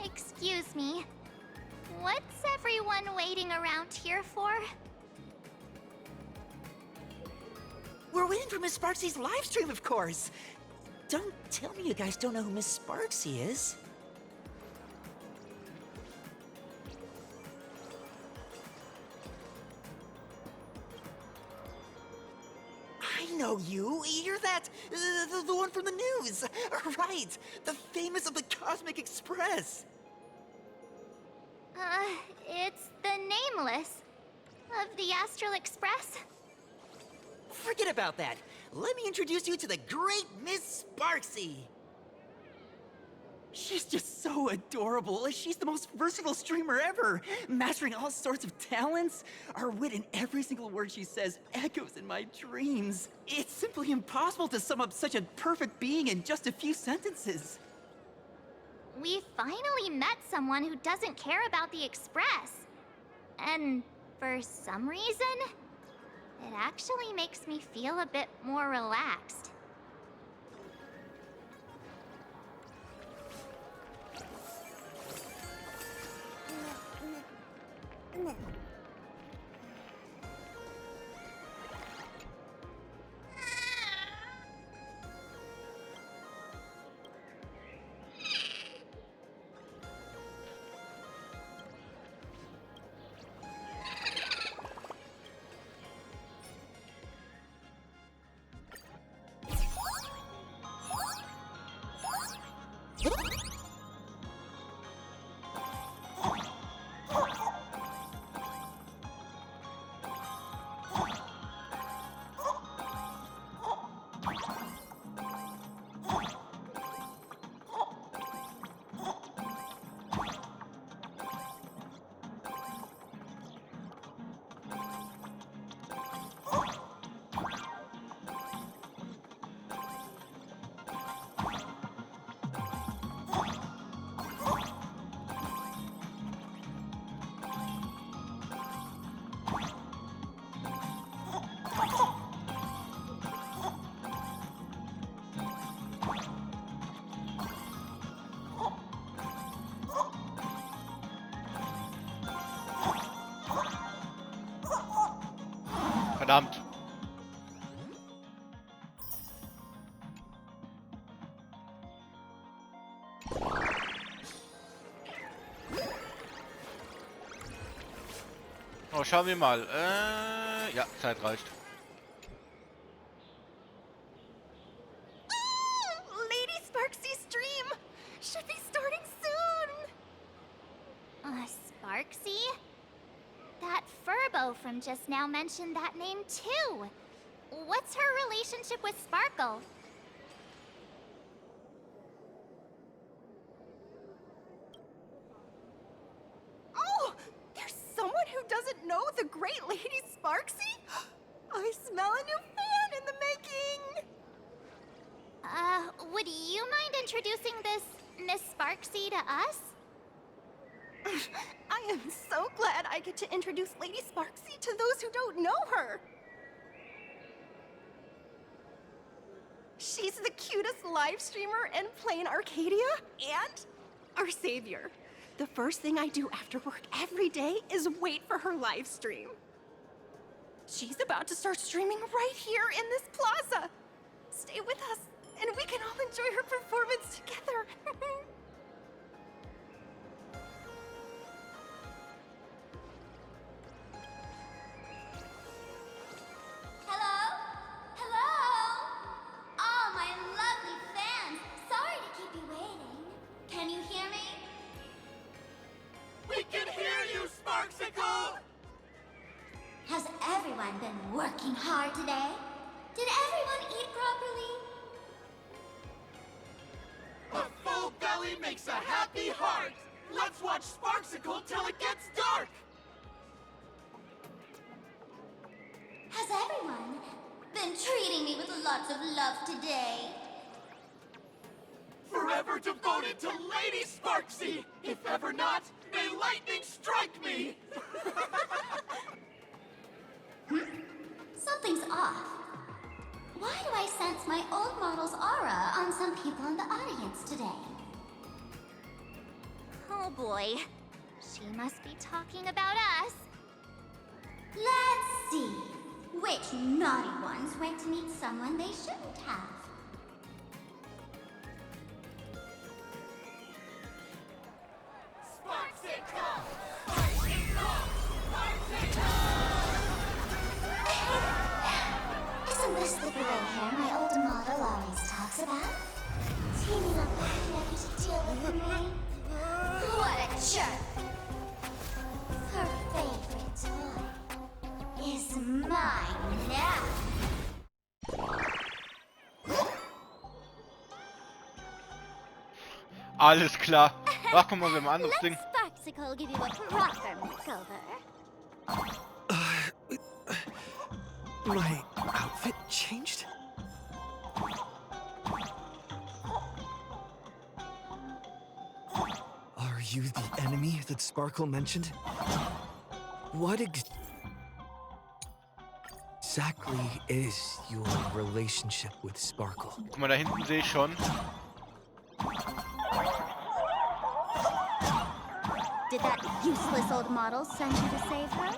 Excuse me. What's everyone waiting around here for? We're waiting for Miss Sparxie's live stream, of course. Don't tell me you guys don't know who Miss Sparxie is. I know you. You're that, the one from the news. Right, the famous of the Cosmic Express. It's the Nameless of the Astral Express. Forget about that. Let me introduce you to the great Miss Sparxie. She's just so adorable. She's the most versatile streamer ever, mastering all sorts of talents. Her wit in every single word she says echoes in my dreams. It's simply impossible to sum up such a perfect being in just a few sentences. We finally met someone who doesn't care about the Express. And for some reason, it actually makes me feel a bit more relaxed. Verdammt. Oh, schauen wir mal. Ja, Zeit reicht. Lady Sparxie's stream should be starting soon. Sparxie? That Furbo from just now mentioned that name too. What's her relationship with Sparkle? Oh, there's someone who doesn't know the great Lady Sparxie? I smell a new fan in the making. Would you mind introducing this Miss Sparxie to us? I am so glad I get to introduce Lady Sparxie to those who don't know her. She's the cutest live streamer in plain Arcadia and our savior. The first thing I do after work every day is wait for her live stream. She's about to start streaming right here in this plaza. Stay with us, and we can all enjoy her performance together. Hello? Hello? Oh, my lovely fans. Sorry to keep you waiting. Can you hear me? We can hear you, Sparxicle! Has everyone been working hard today? Did everyone eat properly? A full belly makes a happy heart! Let's watch Sparxicle till it gets dark! Has everyone been treating me with lots of love today? Forever devoted to Lady Sparxie! If ever not, may lightning strike me! Something's off. Why do I sense my old model's aura on some people in the audience today? Oh boy. She must be talking about us. Let's see. Which naughty ones went to meet someone they shouldn't have? Isn't this the gray hair my old model always talks about? Teaming up ready to deal with me? What a jerk! Her favorite toy is mine now. Alles klar. Ach, guck mal, wir haben ein anderes Ding. Sparxicle give you a proper makeover. My outfit changed? Are you the enemy that Sparkle mentioned? What exactly is your relationship with Sparkle? Guck mal, da hinten sehe ich schon. Did that useless old model send you to save her?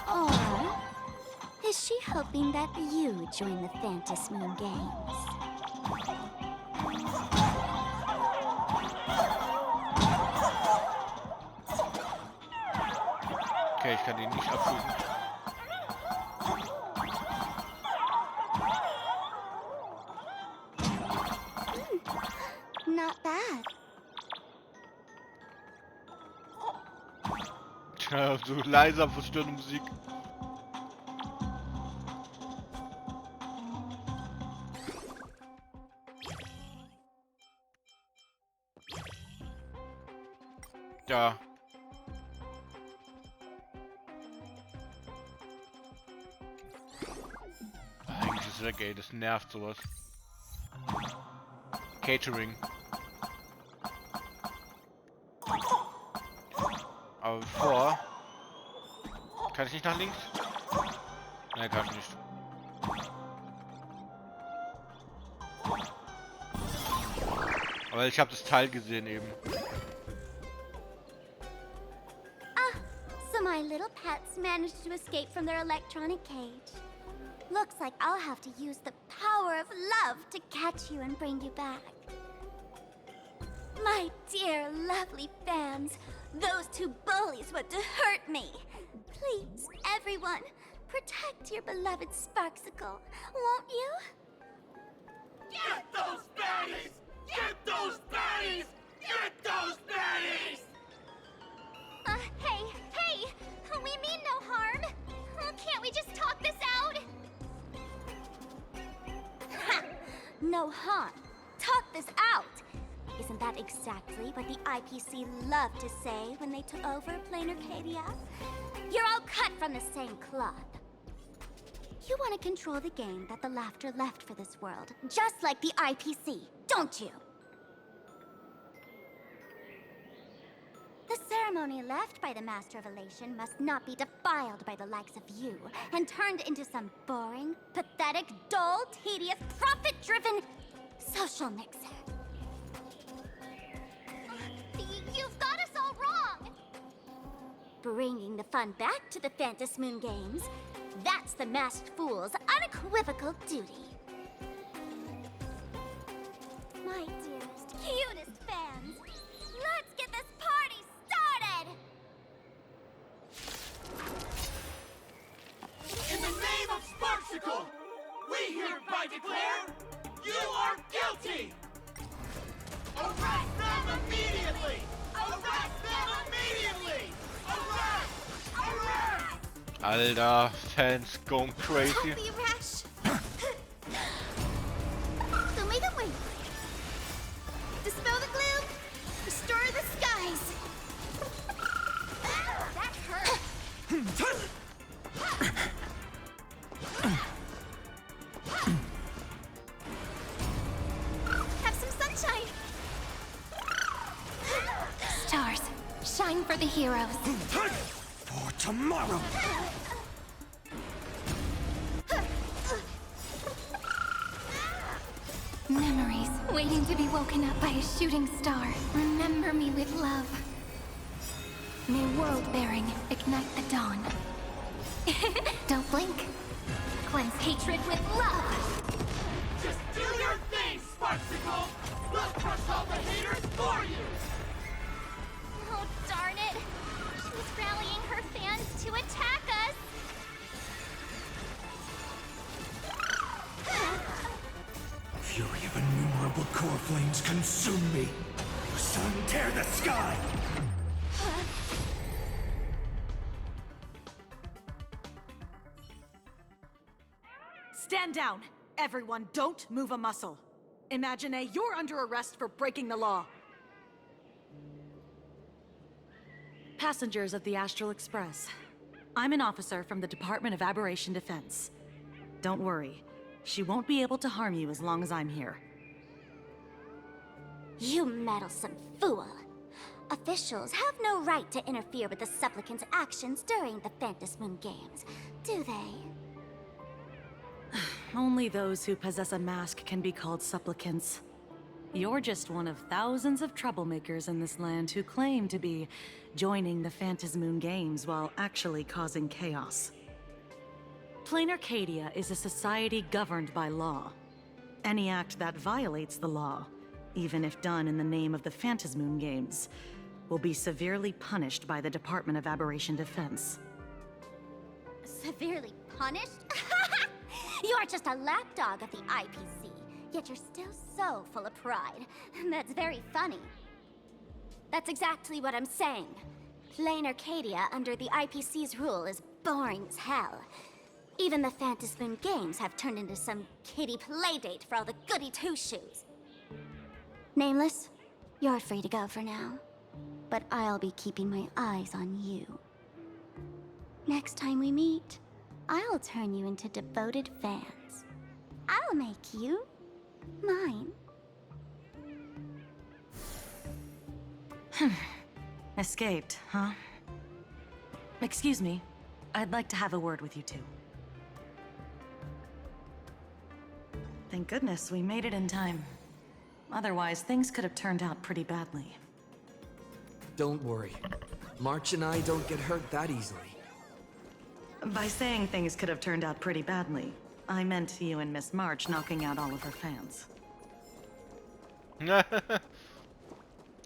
Or is she hoping that you join the Phantasmoon Games? Okay, ich kann den nicht abschießen. Not bad. Tja, so leiser verstörende Musik. Ja. Eigentlich ist weg, ey, das nervt sowas. Catering. Aber bevor... Kann ich nicht nach links? Nein, kann ich nicht. Aber ich habe das Teil gesehen eben. So my little pets managed to escape from their electronic cage. Looks like I'll have to use the power of love to catch you and bring you back. My dear, lovely fans, those two bullies want to hurt me. Please, everyone, protect your beloved Sparxicle, won't you? Get those baddies! Get those baddies! Get those baddies! Hey! We mean no harm! Can't we just talk this out? Ha! No harm. Talk this out. Isn't that exactly what the IPC loved to say when they took over Plain Arcadia? You're all cut from the same cloth. You want to control the game that the laughter left for this world, just like the IPC, don't you? The ceremony left by the Master of Elation must not be defiled by the likes of you and turned into some boring, pathetic, dull, tedious, profit-driven social mixer. You've got us all wrong! Bringing the fun back to the Phantasmoon Games, that's the Masked Fool's unequivocal duty. My dearest, cutest fans, let's get this party started! In the name of Sparxicle, we hereby declare you are guilty! Arrest them immediately! Arrest them immediately! Arrest! Arrest! Alter, Fans going crazy. Don't be rash! So make a way. Dispel the gloom, restore the skies. That hurt. Have some sunshine. Stars, shine for the heroes. For tomorrow! Memories waiting to be woken up by a shooting star. Remember me with love. May world-bearing ignite the dawn. Don't blink. Cleanse hatred with love. Just do your thing, Sparxicle! We'll crush all the haters for you! Oh, darn it. She's rallying her fans to attack us. Fury of innumerable core flames consume me! Sun, tear the sky! Stand down! Everyone, don't move a muscle. Imagine you're under arrest for breaking the law. Passengers of the Astral Express. I'm an officer from the Department of Aberration Defense. Don't worry. She won't be able to harm you as long as I'm here. You meddlesome fool. Officials have no right to interfere with the supplicants' actions during the Phantom Moon Games, do they? Only those who possess a mask can be called supplicants. You're just one of thousands of troublemakers in this land who claim to be joining the Phantom Moon Games while actually causing chaos. Plain Arcadia is a society governed by law. Any act that violates the law, even if done in the name of the Phantom Moon Games, will be severely punished by the Department of Aberration Defense. Severely punished? You're just a lapdog of the IPC, yet you're still so full of pride. That's very funny. That's exactly what I'm saying. Plain Arcadia under the IPC's rule is boring as hell. Even the Phantom Moon Games have turned into some kiddie playdate for all the goody two-shoes. Nameless, you're free to go for now. But I'll be keeping my eyes on you. Next time we meet, I'll turn you into devoted fans. I'll make you mine. Escaped, huh? Excuse me. I'd like to have a word with you two. Thank goodness we made it in time. Otherwise, things could have turned out pretty badly. Don't worry. March and I don't get hurt that easily. By saying things could have turned out pretty badly, I meant you and Miss March knocking out all of her fans. What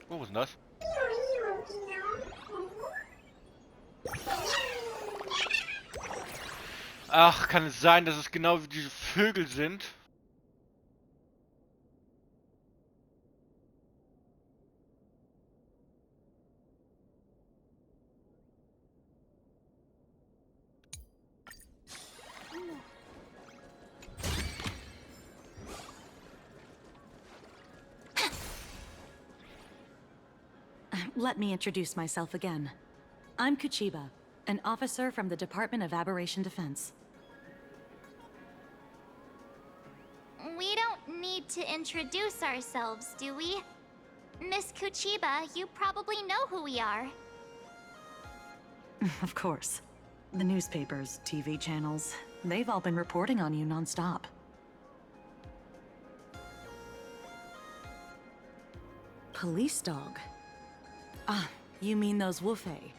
was das? Ach, kann es sein, dass es genau wie diese Vögel sind? Let me introduce myself again. I'm Kuchiba, an officer from the Department of Aberration Defense. We don't need to introduce ourselves, do we? Miss Kuchiba, you probably know who we are. Of course. The newspapers, TV channels, they've all been reporting on you nonstop. Police dog? Ah, you mean those Wufei.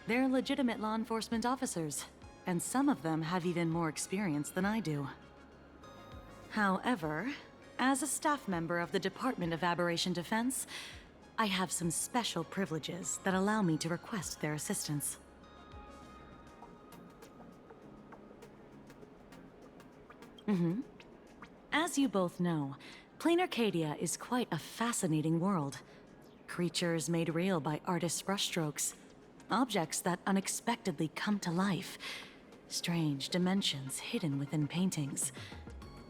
They're legitimate law enforcement officers, and some of them have even more experience than I do. However, as a staff member of the Department of Aberration Defense, I have some special privileges that allow me to request their assistance. As you both know, Plain Arcadia is quite a fascinating world. Creatures made real by artists' brushstrokes. Objects that unexpectedly come to life. Strange dimensions hidden within paintings.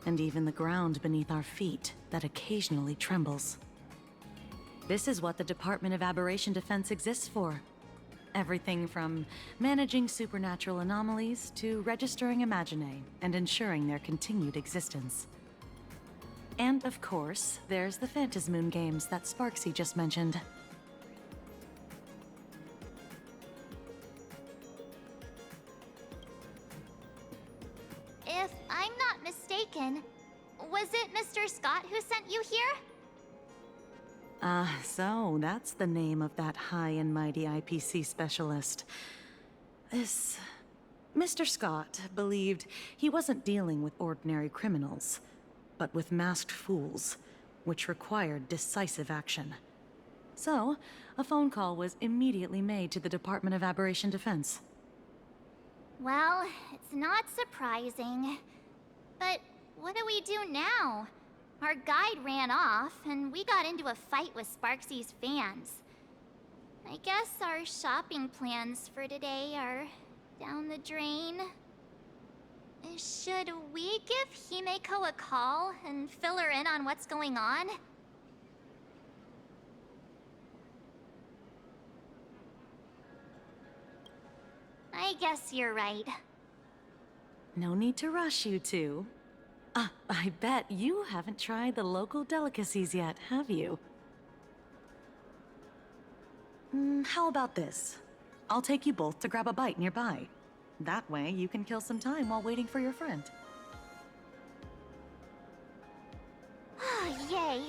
And even the ground beneath our feet that occasionally trembles. This is what the Department of Aberration Defense exists for. Everything from managing supernatural anomalies to registering Imaginae and ensuring their continued existence. And of course, there's the Phantom Moon Games that Sparxie just mentioned. mistaken, was it Mr. Scott who sent you here? So that's the name of that high and mighty IPC specialist. This... Mr. Scott believed he wasn't dealing with ordinary criminals, but with masked fools, which required decisive action. So, a phone call was immediately made to the Department of Aberration Defense. Well, it's not surprising. But what do we do now? Our guide ran off, and we got into a fight with Sparxie's fans. I guess our shopping plans for today are down the drain. Should we give Himeko a call and fill her in on what's going on? I guess you're right. No need to rush, you two. I bet you haven't tried the local delicacies yet, have you? How about this? I'll take you both to grab a bite nearby. That way, you can kill some time while waiting for your friend. Oh, yay!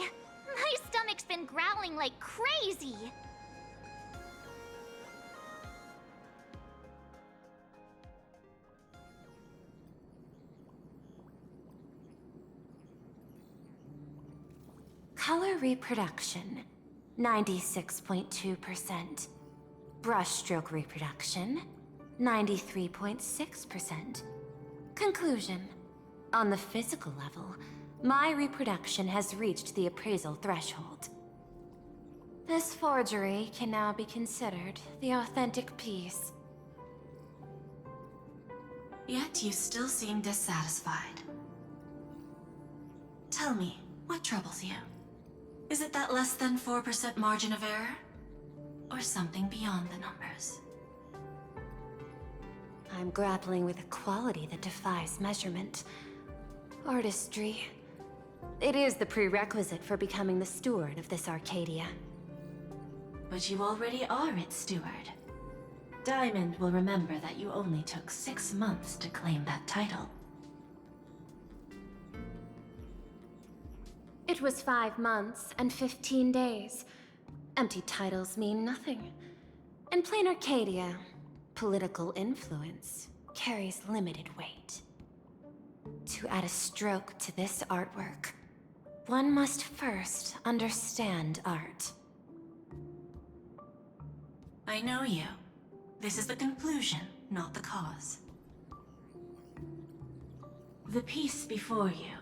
My stomach's been growling like crazy! Color reproduction, 96.2%. Brushstroke reproduction, 93.6%. Conclusion. On the physical level, my reproduction has reached the appraisal threshold. This forgery can now be considered the authentic piece. Yet you still seem dissatisfied. Tell me, what troubles you? Is it that less than 4% margin of error? Or something beyond the numbers? I'm grappling with a quality that defies measurement. Artistry. It is the prerequisite for becoming the steward of this Arcadia. But you already are its steward. Diamond will remember that you only took 6 months to claim that title. It was 5 months and 15 days. Empty titles mean nothing. In plain Arcadia, political influence carries limited weight. To add a stroke to this artwork, one must first understand art. I know you. This is the conclusion, not the cause. The piece before you,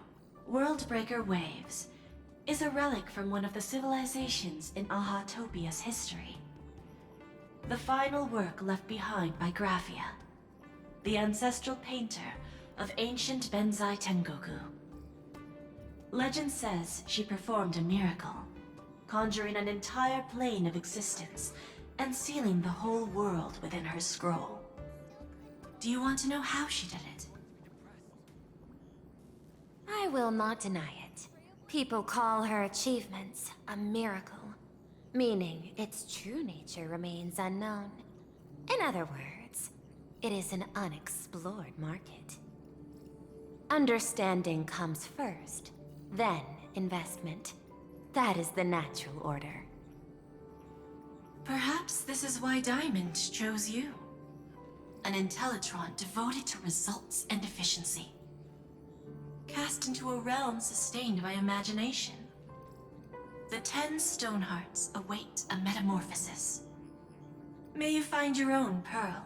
Worldbreaker Waves, is a relic from one of the civilizations in Ahatopia's history. The final work left behind by Graphia, the ancestral painter of ancient Benzai Tengoku. Legend says she performed a miracle, conjuring an entire plane of existence and sealing the whole world within her scroll. Do you want to know how she did it? I will not deny it. People call her achievements a miracle, meaning its true nature remains unknown. In other words, it is an unexplored market. Understanding comes first, then investment. That is the natural order. Perhaps this is why Diamond chose you. An Intellitron devoted to results and efficiency. Cast into a realm sustained by imagination. The 10 Stonehearts await a metamorphosis. May you find your own pearl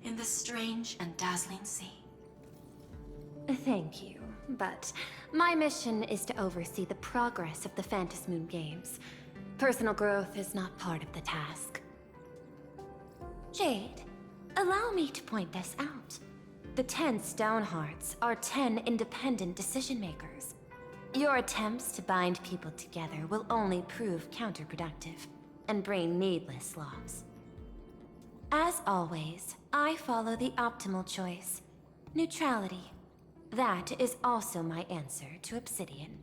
in this strange and dazzling sea. Thank you, but my mission is to oversee the progress of the Phantasmoon Games. Personal growth is not part of the task. Jade, allow me to point this out. The 10 Stonehearts are 10 independent decision-makers. Your attempts to bind people together will only prove counterproductive and bring needless loss. As always, I follow the optimal choice. Neutrality. That is also my answer to Obsidian.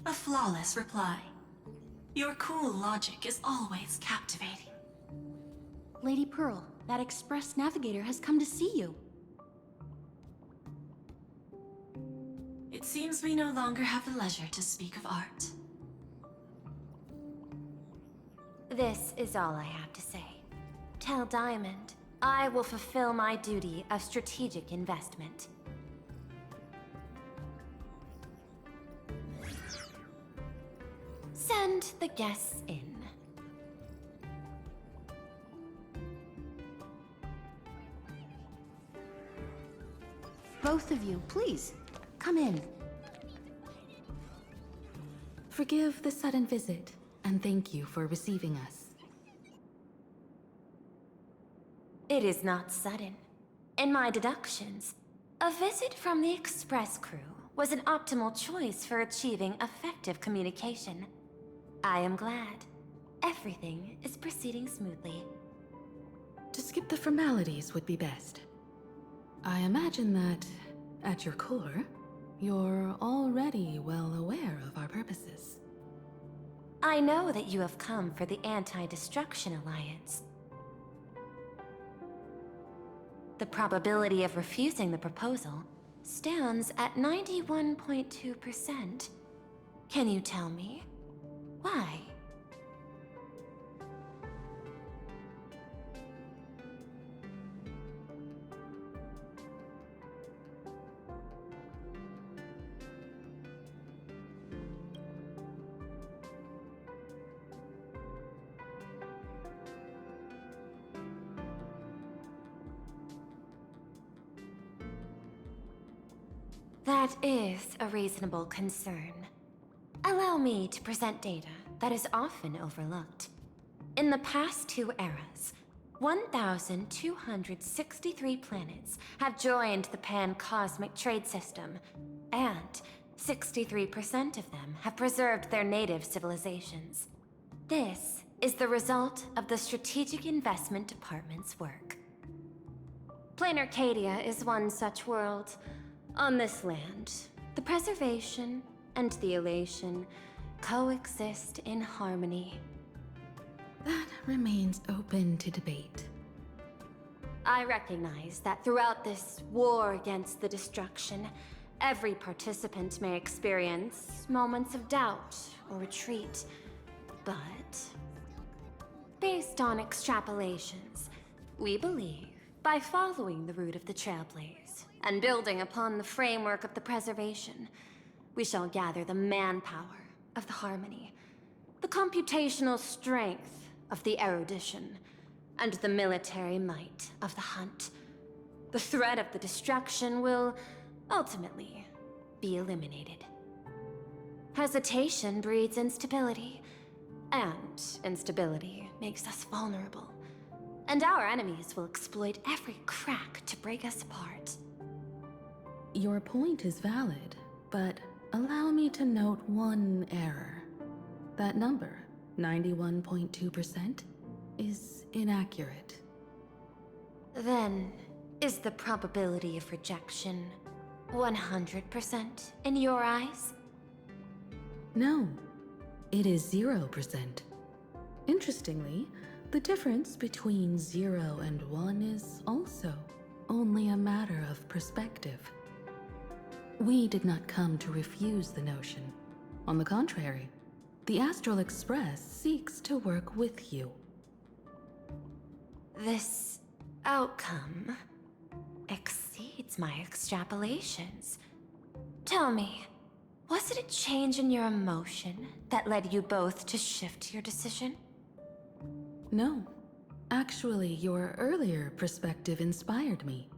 A flawless reply. Your cool logic is always captivating. Lady Pearl, that Express Navigator has come to see you. seems we no longer have the leisure to speak of art. This is all I have to say. Tell Diamond, I will fulfill my duty of strategic investment. Send the guests in. Both of you, please, come in. Forgive the sudden visit, and thank you for receiving us. It is not sudden. In my deductions, a visit from the Express crew was an optimal choice for achieving effective communication. I am glad. Everything is proceeding smoothly. To skip the formalities would be best. I imagine that, at your core, you're already well aware of our purposes. I know that you have come for the Anti-Destruction Alliance. The probability of refusing the proposal stands at 91.2%. Can you tell me why? That is a reasonable concern. Allow me to present data that is often overlooked. In the past 2 eras, 1,263 planets have joined the Pan-Cosmic Trade System, and 63% of them have preserved their native civilizations. This is the result of the Strategic Investment Department's work. Plain Arcadia is one such world. On this land, the preservation and the elation coexist in harmony. That remains open to debate. I recognize that throughout this war against the destruction, every participant may experience moments of doubt or retreat. But, based on extrapolations, we believe by following the route of the Trailblaze and building upon the framework of the preservation, we shall gather the manpower of the harmony, the computational strength of the erudition, and the military might of the hunt. The threat of the destruction will ultimately be eliminated. Hesitation breeds instability, and instability makes us vulnerable. And our enemies will exploit every crack to break us apart. Your point is valid, but allow me to note one error. That number, 91.2%, is inaccurate. Then, is the probability of rejection 100% in your eyes? No, it is 0%. Interestingly, the difference between 0 and 1 is also only a matter of perspective. We did not come to refuse the notion. On the contrary, the Astral Express seeks to work with you. This outcome exceeds my extrapolations. Tell me, was it a change in your emotion that led you both to shift your decision? No. Actually, your earlier perspective inspired me.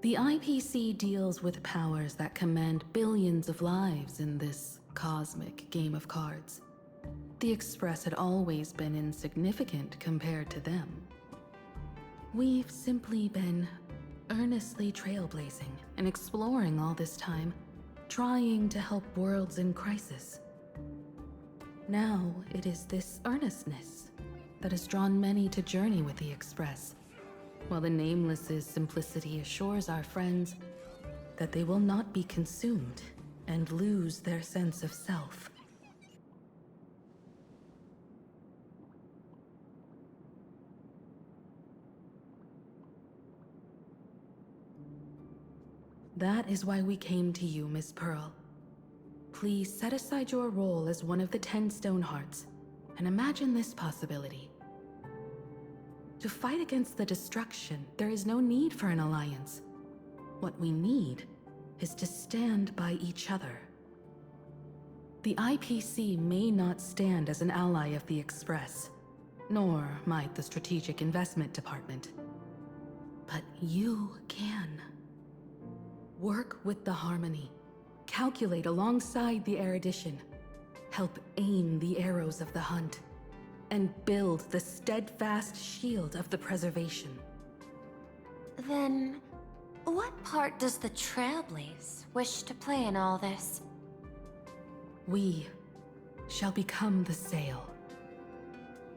The IPC deals with powers that command billions of lives in this cosmic game of cards. The Express had always been insignificant compared to them. We've simply been earnestly trailblazing and exploring all this time, trying to help worlds in crisis. Now it is this earnestness that has drawn many to journey with the Express, while the Nameless's simplicity assures our friends that they will not be consumed and lose their sense of self. That is why we came to you, Miss Pearl. Please set aside your role as one of the 10 Stonehearts, and imagine this possibility. To fight against the destruction, there is no need for an alliance. What we need is to stand by each other. The IPC may not stand as an ally of the Express, nor might the Strategic Investment Department. But you can. Work with the Harmony. Calculate alongside the erudition. Help aim the arrows of the hunt. And build the steadfast shield of the preservation. Then, what part does the Trailblaze wish to play in all this? We shall become the sail.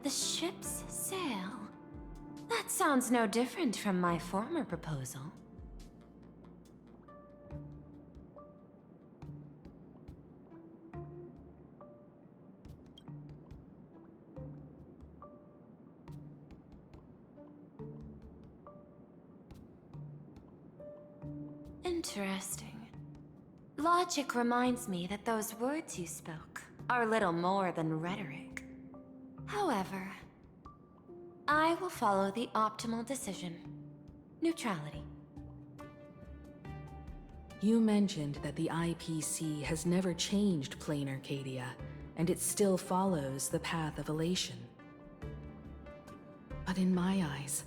The ship's sail? That sounds no different from my former proposal. Interesting. Logic reminds me that those words you spoke are little more than rhetoric. However, I will follow the optimal decision. Neutrality. You mentioned that the IPC has never changed Plain Arcadia, and it still follows the path of elation. But in my eyes,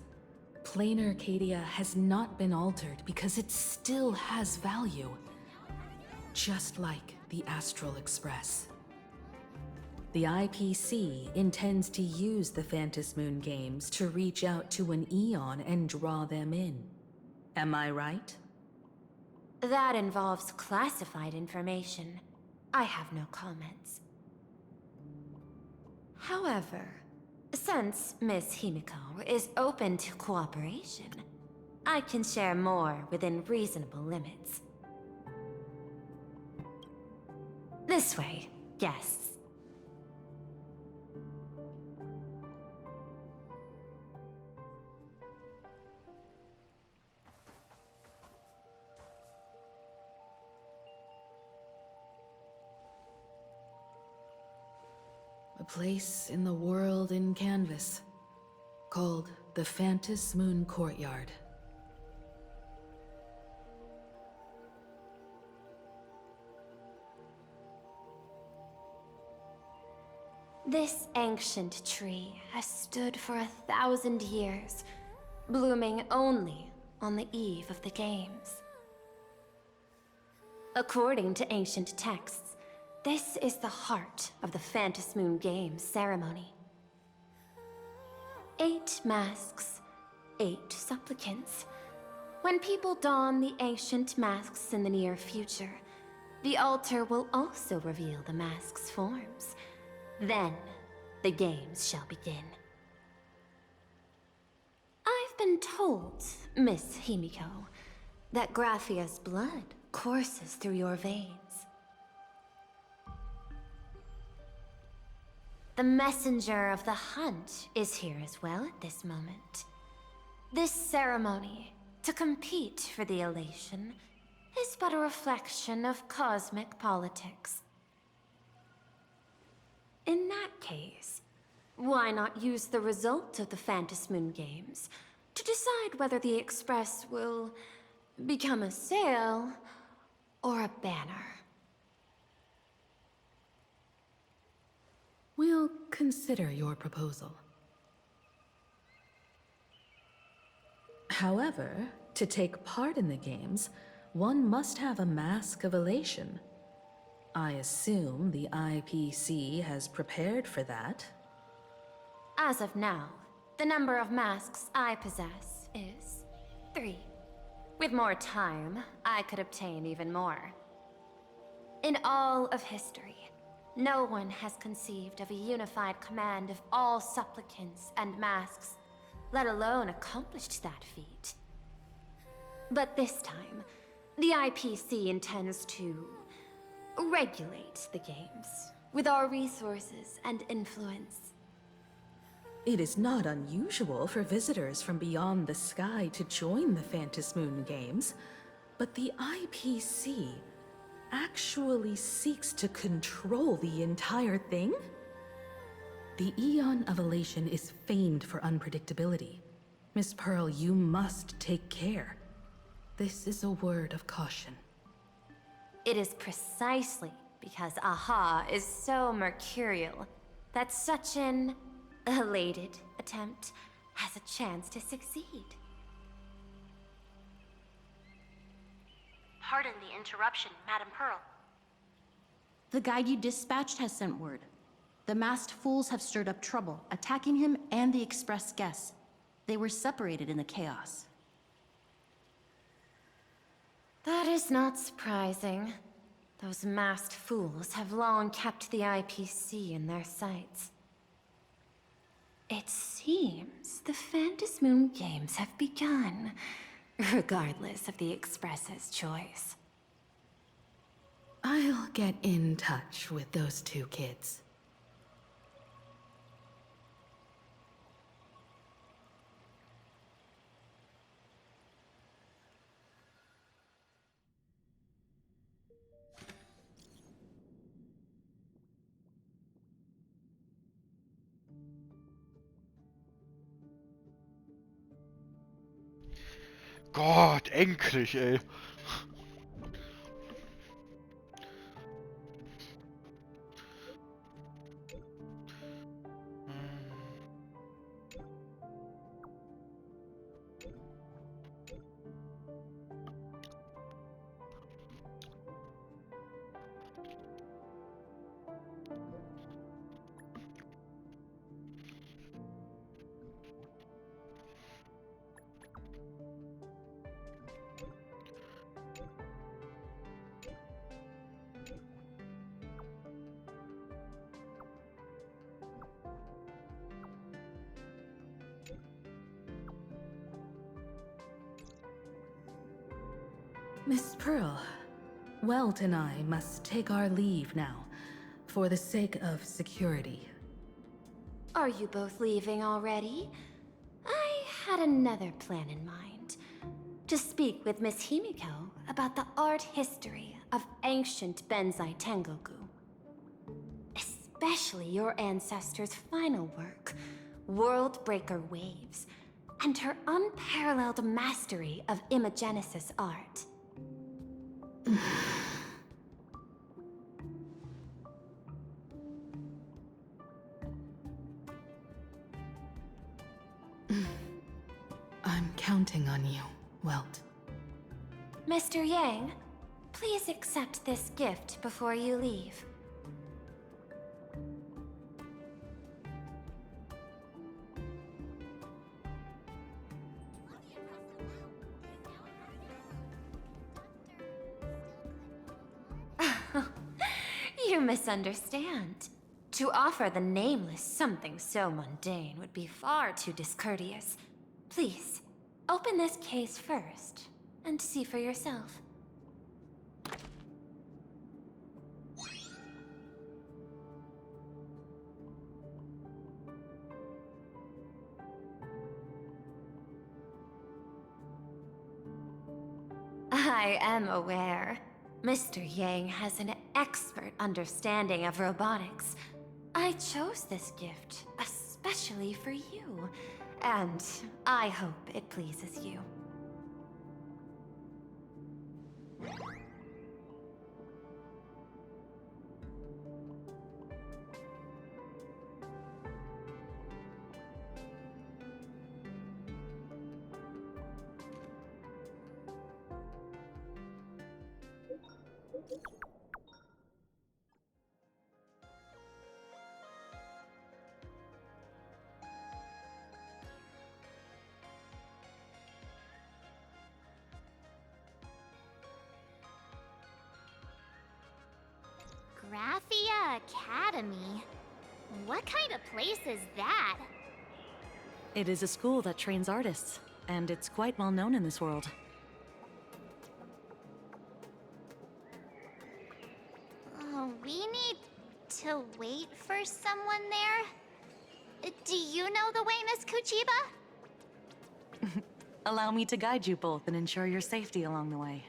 Plain Arcadia has not been altered because it still has value. Just like the Astral Express. The IPC intends to use the Phantom Moon games to reach out to an Eon and draw them in. Am I right? That involves classified information. I have no comments. However, since Miss Himiko is open to cooperation, I can share more within reasonable limits. This way, guests. A place in the world in canvas, called the Phantom Moon Courtyard. This ancient tree has stood for 1,000 years, blooming only on the eve of the games. According to ancient texts, this is the heart of the Phantom Moon Games ceremony. 8 masks, 8 supplicants. When people don the ancient masks in the near future, the altar will also reveal the masks' forms. Then, the games shall begin. I've been told, Miss Himiko, that Graphia's blood courses through your veins. The messenger of the hunt is here as well at this moment. This ceremony, to compete for the elation, is but a reflection of cosmic politics. In that case, why not use the result of the Phantom Moon Games to decide whether the Express will become a sail or a banner? We'll consider your proposal. However, to take part in the games, one must have a mask of elation. I assume the IPC has prepared for that. As of now, the number of masks I possess is 3. With more time, I could obtain even more. In all of history, no one has conceived of a unified command of all supplicants and masks, let alone accomplished that feat. But this time, the IPC intends to regulate the games with our resources and influence. It is not unusual for visitors from beyond the sky to join the Phantom Moon Games. But the IPC actually seeks to control the entire thing? The Eon of Elation is famed for unpredictability. Miss Pearl, you must take care. This is a word of caution. It is precisely because Aha is so mercurial that such an elated attempt has a chance to succeed. Pardon the interruption, Madam Pearl. The guide you dispatched has sent word. The masked fools have stirred up trouble, attacking him and the express guests. They were separated in the chaos. That is not surprising. Those masked fools have long kept the IPC in their sights. It seems the Phantasmoon Games have begun, regardless of the Express's choice. I'll get in touch with those two kids. Gott, endlich, ey. Miss Pearl, Welt and I must take our leave now, for the sake of security. Are you both leaving already? I had another plan in mind. To speak with Miss Himiko about the art history of ancient Benzai Tengoku. Especially your ancestors' final work, World Breaker Waves, and her unparalleled mastery of imagenesis art. I'm counting on you, Welt. Mr. Yang, please accept this gift before you leave. You misunderstand. To offer the Nameless something so mundane would be far too discourteous. Please, open this case first, and see for yourself. I am aware. Mr. Yang has an expert understanding of robotics. I chose this gift especially for you, and I hope it pleases you. Graphia Academy? What kind of place is that? It is a school that trains artists, and it's quite well known in this world. We need to wait for someone there? Do you know the way, Miss Kuchiba? Allow me to guide you both and ensure your safety along the way.